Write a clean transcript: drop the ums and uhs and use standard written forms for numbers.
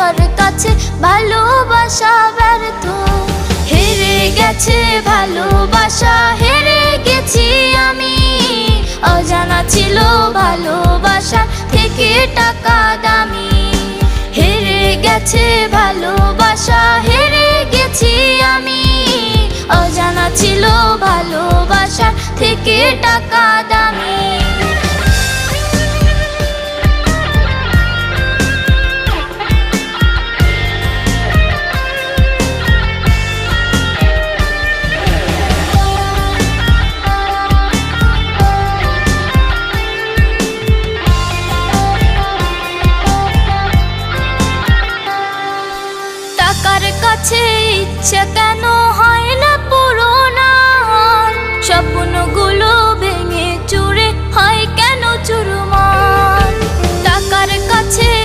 টাকার কাছে ভালোবাসা ব্যর্থ। হেরে গেছে ভালোবাসা, হেরে গেছি আমি। অজানা ছিল ভালোবাসা থেকে টাকা দামি। হেরে গেছে ভালোবাসা, হেরে গেছি আমি। অজানা ছিল ভালোবাসা থেকে টাকা দামি। টাকার কাছে ইচ্ছা